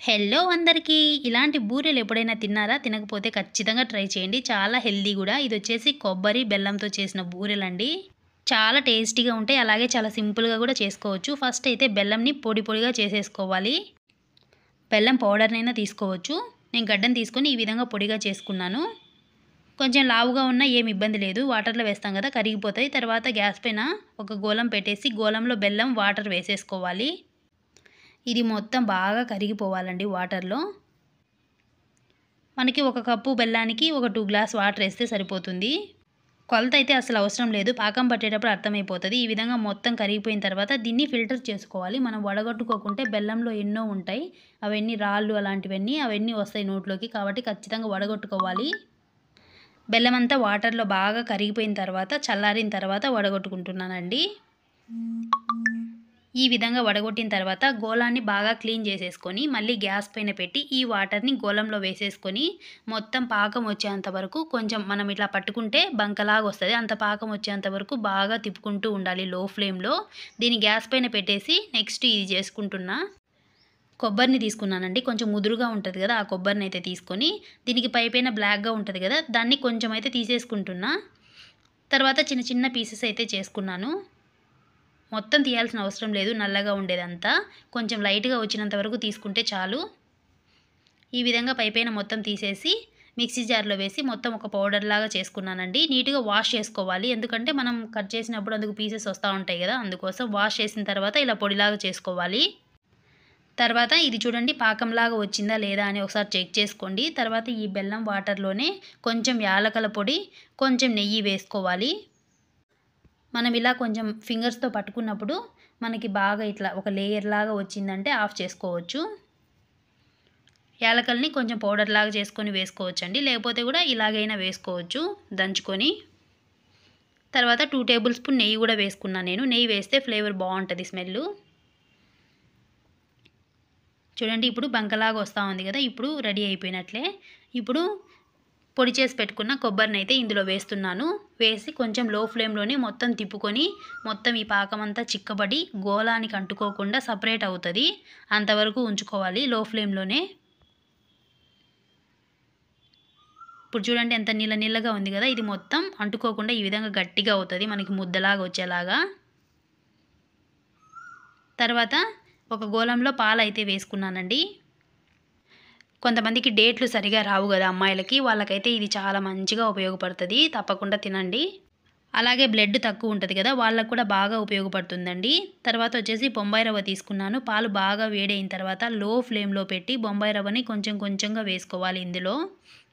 Hello అందరికీ. ఇలాంటి బూరెలు ఎప్పుడైనా తిన్నారా? తినకపోతే ఖచ్చితంగా ట్రై చేయండి. చాలా హెల్తీ గూడా. ఇదొచ్చేసి కొబ్బరి, బెల్లంతో చేసిన బూరెలండి. చాలా టేస్టీగా ఉంటాయి. అలాగే చాలా సింపుల్‌గా గూడా చేసుకోవచ్చు. ఫస్ట్ అయితే బెల్లంని పొడి పొడిగా చేసేసుకోవాలి. బెల్లం పౌడర్‌నైనా తీసుకోవచ్చు. నేను గడ్డని తీసుకొని ఈ విధంగా పొడిగా చేసుకున్నాను. కొంచెం లావుగా ఉన్నా ఏమి ఇబ్బంది లేదు. వాటర్‌లో వేస్తాం గదా! కరిగిపోతాయి. తర్వాత గ్యాస్ పైన ఒక గోలం పెట్టేసి గోలంలో బెల్లం, వాటర్ వేసేసుకోవాలి. ఇది మొత్తం బాగా కరిగిపోవాలండి వాటర్‌లో. మనకి ఒక కప్పు బెల్లానికి ఒక 2 గ్లాస్ వాటర్ ఏస్తే సరిపోతుంది. కొలత అయితే అసలు అవసరం లేదు. పాకం పట్టేటప్పుడు అర్థమైపోతది. ఈ విధంగా మొత్తం కరిగిపోయిన తర్వాత దీన్ని ఫిల్టర్ చేసుకోవాలి. మనం వడగట్టుకోకుంటే బెల్లంలో ఎన్నో ఉంటాయి. అవన్నీ రాళ్ళు అవన్నీ వస్తాయి నోట్లోకి. కాబట్టి ఖచ్చితంగా వడగట్టుకోవాలి. బెల్లమంతా వాటర్‌లో బాగా కరిగిపోయిన తర్వాత, చల్లారిన తర్వాత వడగట్టుకుంటున్నానండి. ఈ విధంగా వడగొట్టిన తర్వాత గోలాన్ని బాగా క్లీన్ చేసేసుకొని మళ్ళీ గ్యాస్ పైన పెట్టి ఈ వాటర్‌ని గోలంలో వేసేసుకొని మొత్తం పాకం వచ్చేంత వరకు కొంచెం మనం ఇట్లా పట్టుకుంటే బంకలాగా వస్తది. అంత పాకం వచ్చేంత వరకు బాగా తిప్పుకుంటూ ఉండాలి లో ఫ్లేమ్‌లో. దీన్ని గ్యాస్ పైన పెట్టేసి నెక్స్ట్ ఇది చేసుకుంటున్నా. కొబ్బరిని తీసుకున్నానండి. కొంచెం ముదురుగా ఉంటది కదా! ఆ కొబ్బరినైతే తీసుకొని దీనికి పైపైన బ్లాక్‌గా ఉంటది కదా! దాన్ని కొంచెం అయితే తీసేసుకుంటున్నా. తర్వాత చిన్న చిన్న పీసెస్ అయితే చేసుకున్నాను. మొత్తం తీయాల్సిన అవసరం లేదు. నల్లగా ఉండేదంతా కొంచెం లైట్‌గా వచ్చినంత వరకు తీసుకుంటే చాలు. ఈ విధంగా పైపైన మొత్తం తీసేసి మిక్సీ జార్‌లో వేసి మొత్తం ఒక పౌడర్‌లాగా చేసుకున్నానండి. నీట్‌గా వాష్ చేసుకోవాలి. ఎందుకంటే మనం కట్ చేసినప్పుడు అందుకు పీసెస్ వస్తా ఉంటాయి గదా! అందుకోసం వాష్ చేసిన తర్వాత ఇలా పొడిలాగా చేసుకోవాలి. తర్వాత ఇది చూడండి పాకంలాగా వచ్చిందా లేదా అని ఒకసారి చెక్ చేసుకోండి. తర్వాత ఈ బెల్లం వాటర్‌లోనే కొంచెం యాలకుల పొడి, కొంచెం నెయ్యి వేసుకోవాలి. మనం ఇలా కొంచెం ఫింగర్స్‌తో పట్టుకున్నప్పుడు మనకి బాగా ఇట్లా ఒక లేయర్ లాగా వచ్చిందంటే ఆఫ్ చేసుకోవచ్చు. యాలకల్ని కొంచెం పౌడర్ లాగా చేసుకొని వేసుకోవచ్చండి. లేకపోతే కూడా ఇలాగైనా వేసుకోవచ్చు దంచుకొని. తర్వాత 2 టేబుల్ స్పూన్ నెయ్యి కూడా వేసుకున్నాను నేను. నెయ్యి వేస్తే ఫ్లేవర్ బావుంటది స్మెల్లు. చూడండి ఇప్పుడు బంకలాగా వస్తా ఉంది కదా! ఇప్పుడు రెడీ అయిపోయినట్లే. ఇప్పుడు పొడి చేసి పెట్టుకున్న కొబ్బరినైతే ఇందులో వేస్తున్నాను. వేసి కొంచెం లో ఫ్లేమ్‌లోనే మొత్తం తిప్పుకొని, మొత్తం ఈ పాకమంతా చిక్కబడి గోలానికి అంటుకోకుండా సెపరేట్ అవుతది. అంతవరకు ఉంచుకోవాలి లో ఫ్లేమ్‌లోనే. ఇప్పుడు చూడండి ఎంత నీళ్ళ నీళ్ళగా ఉంది కదా! ఇది మొత్తం అంటుకోకుండా ఈ విధంగా గట్టిగా అవుతది. మనకి ముద్దలాగా వచ్చేలాగా. తర్వాత ఒక గోళంలో పాలైతే వేసుకున్నానండి. కొంతమందికి డేట్లు సరిగా రావు గదా అమ్మాయిలకి. వాళ్ళకైతే ఇది చాలా మంచిగా ఉపయోగపడుతది. తప్పకుండా తినండి. అలాగే బ్లడ్ తక్కువ ఉంటది కదా! వాళ్ళకి కూడా బాగా ఉపయోగపడుతుందండి. తర్వాత వచ్చేసి బొంబాయి రవ్వ తీసుకున్నాను. పాలు బాగా వేడైన తర్వాత లో ఫ్లేమ్‌లో పెట్టి బొంబాయి రవ్వని కొంచెం కొంచెంగా వేసుకోవాలి ఇందులో.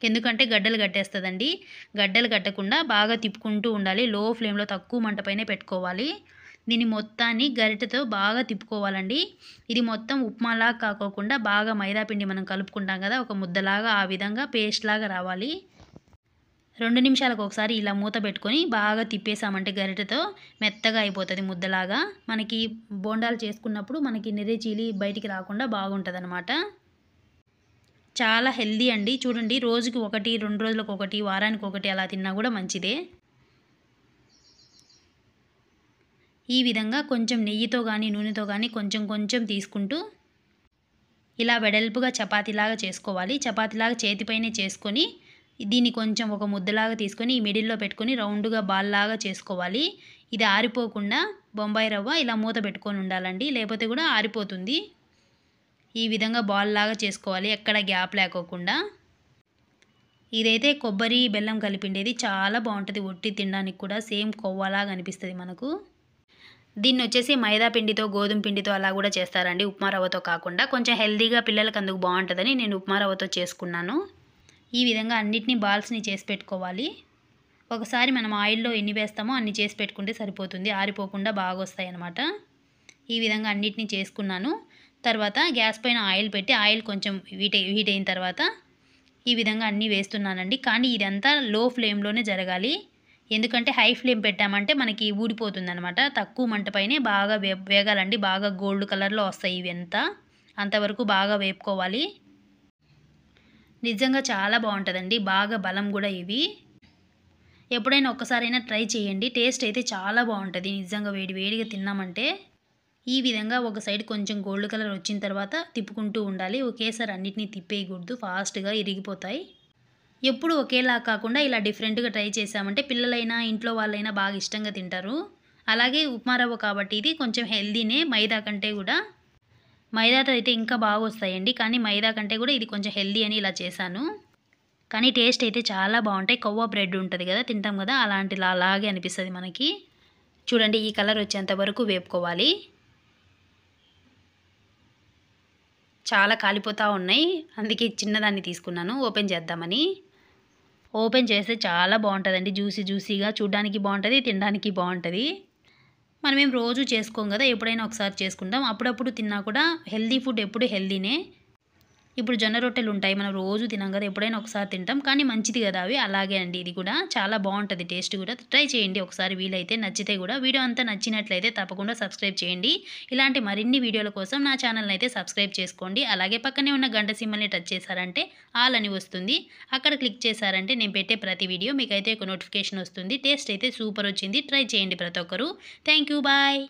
ఎందుకంటే గడ్డలు కట్టేస్తదండి. గడ్డలు కట్టకుండా బాగా తిప్పుకుంటూ ఉండాలి. లో ఫ్లేమ్‌లో తక్కువ మంట పైనే పెట్టుకోవాలి. దీన్ని మొత్తాన్ని గరిటెతో బాగా తిప్పుకోవాలండి. ఇది మొత్తం ఉప్మాలాగా కాకోకుండా బాగా మైదా పిండి మనం కలుపుకుంటాం కదా! ఒక ముద్దలాగా ఆ విధంగా పేస్ట్‌లాగా రావాలి. 2 నిమిషాలకు ఒకసారి ఇలా మూత పెట్టుకొని బాగా తిప్పేసామంటే గరిటెతో మెత్తగా అయిపోతది ముద్దలాగా. మనకి బోండాలు చేసుకున్నప్పుడు మనకి నెర్రి చీలి బయటికి రాకుండా బాగుంటదనమాట. చాలా హెల్తీ అండి. చూడండి రోజుకి 1, 2 రోజులకొకటి, వారానికొకటి అలా తిన్నా కూడా మంచిదే. ఈ విధంగా కొంచెం నెయ్యితో గానీ, నూనెతో గానీ కొంచెం కొంచెం తీసుకుంటూ ఇలా వెడల్పుగా చపాతీలాగా చేసుకోవాలి. చపాతీలాగా చేతిపైనే చేసుకొని దీన్ని కొంచెం ఒక ముద్దలాగా తీసుకొని ఈ మిడిల్‌లో పెట్టుకొని రౌండ్‌గా బాల్‌లాగా చేసుకోవాలి. ఇది ఆరిపోకుండా బొంబాయి రవ్వ ఇలా మూత పెట్టుకొని ఉండాలండి. లేకపోతే కూడా ఆరిపోతుంది. ఈ విధంగా బాల్‌లాగా చేసుకోవాలి. ఎక్కడ గ్యాప్ లేకోకుండా. ఇదైతే కొబ్బరి, బెల్లం కలిపిండేది చాలా బావుంటది. ఒట్టి తినడానికి కూడా సేమ్ కోవాలాగా అనిపిస్తది మనకు. దీన్నొచ్చేసి మైదా పిండితో, గోధుమ పిండితో అలా గూడా చేస్తారండి. ఉప్మా రవ్వతో కాకుండా. కొంచెం హెల్తీగా పిల్లలకి అందుకు బావుంటదని నేను ఉప్మా రవ్వతో చేసుకున్నాను. ఈ విధంగా అన్నిటిని బాల్స్‌ని చేసి పెట్టుకోవాలి. ఒకసారి మనం ఆయిల్‌లో ఎన్ని వేస్తామో అన్ని చేసి పెట్టుకుంటే సరిపోతుంది. ఆరిపోకుండా బాగొస్తాయన్నమాట. ఈ విధంగా అన్నిటిని చేసుకున్నాను. తర్వాత గ్యాస్ పైన ఆయిల్ పెట్టి ఆయిల్ కొంచెం హీట్ అయిన తర్వాత ఈ విధంగా అన్నీ వేస్తున్నానండి. కానీ ఇదంతా లో ఫ్లేమ్‌లోనే జరగాలి. ఎందుకంటే హై ఫ్లేమ్ పెట్టామంటే మనకి ఊడిపోతుందనమాట. తక్కువ మంట పైనే బాగా వేగాలండి. బాగా గోల్డ్ కలర్‌లో వస్తాయి ఇవంతా. అంతవరకు బాగా వేపుకోవాలి. నిజంగా చాలా బావుంటదండి. బాగా బలం గూడా ఇవి. ఎప్పుడైనా ఒక్కసారైనా ట్రై చేయండి. టేస్ట్ అయితే చాలా బావుంటది. నిజంగా వేడి వేడిగా తిన్నామంటే. ఈ విధంగా ఒక సైడ్ కొంచెం గోల్డ్ కలర్ వచ్చిన తర్వాత తిప్పుకుంటూ ఉండాలి. ఒకేసారి అన్నిటిని తిప్పేయకూడదు, ఫాస్ట్‌గా ఇరిగిపోతాయి. ఎప్పుడు ఒకేలా కాకుండా ఇలా డిఫరెంట్‌గా ట్రై చేశామంటే పిల్లలైనా, ఇంట్లో వాళ్ళైనా బాగా ఇష్టంగా తింటారు. అలాగే ఉప్మా రవ్వ కాబట్టి ఇది కొంచెం హెల్తీనే మైదా కంటే గూడా. మైదాతో అయితే ఇంకా బాగొస్తాయండి. కానీ మైదా కంటే కూడా ఇది కొంచెం హెల్తీ అని ఇలా చేశాను. కానీ టేస్ట్ అయితే చాలా బావుంటాయి. కొవ్వ బ్రెడ్ ఉంటది గదా! తింటాం గదా! అలాగే అనిపిస్తది మనకి. చూడండి ఈ కలర్ వచ్చేంత వరకు వేపుకోవాలి. చాలా కాలిపోతా ఉన్నాయి. అందుకే చిన్నదాన్ని తీసుకున్నాను ఓపెన్ చేద్దామని. ఓపెన్ చేస్తే చాలా బావుంటదండి. జ్యూసీగా చూడ్డానికి బావుంటది, తినడానికి బావుంటది. మనమేం రోజు చేసుకోం గదా! ఎప్పుడైనా ఒకసారి చేసుకుంటాం. అప్పుడప్పుడు తిన్నా కూడా హెల్తీ ఫుడ్ ఎప్పుడు హెల్తీనే. ఇప్పుడు జొన్న రొట్టెలుంటాయి. మనం రోజు తినం గదా! ఎప్పుడైనా ఒకసారి తింటాం. కానీ మంచిది గదా అవి. అలాగే అండి ఇది కూడా. చాలా బావుంటది టేస్ట్ గూడా. ట్రై చేయండి ఒకసారి వీలైతే నచ్చితే గూడా. వీడియో అంతా నచ్చినట్లయితే తప్పకుండా సబ్స్క్రైబ్ చేయండి. ఇలాంటి మరిన్ని వీడియోల కోసం నా ఛానల్‌ని అయితే సబ్స్క్రైబ్ చేసుకోండి. అలాగే పక్కనే ఉన్న గంట సింబల్‌ని టచ్ చేశారంటే ఆల్ అని వస్తుంది. అక్కడ క్లిక్ చేశారంటే నేను పెట్టే ప్రతి వీడియో మీకైతే ఒక నోటిఫికేషన్ వస్తుంది. టేస్ట్ అయితే సూపర్ వచ్చింది. ట్రై చేయండి ప్రతి ఒక్కరు. Thank you. బాయ్.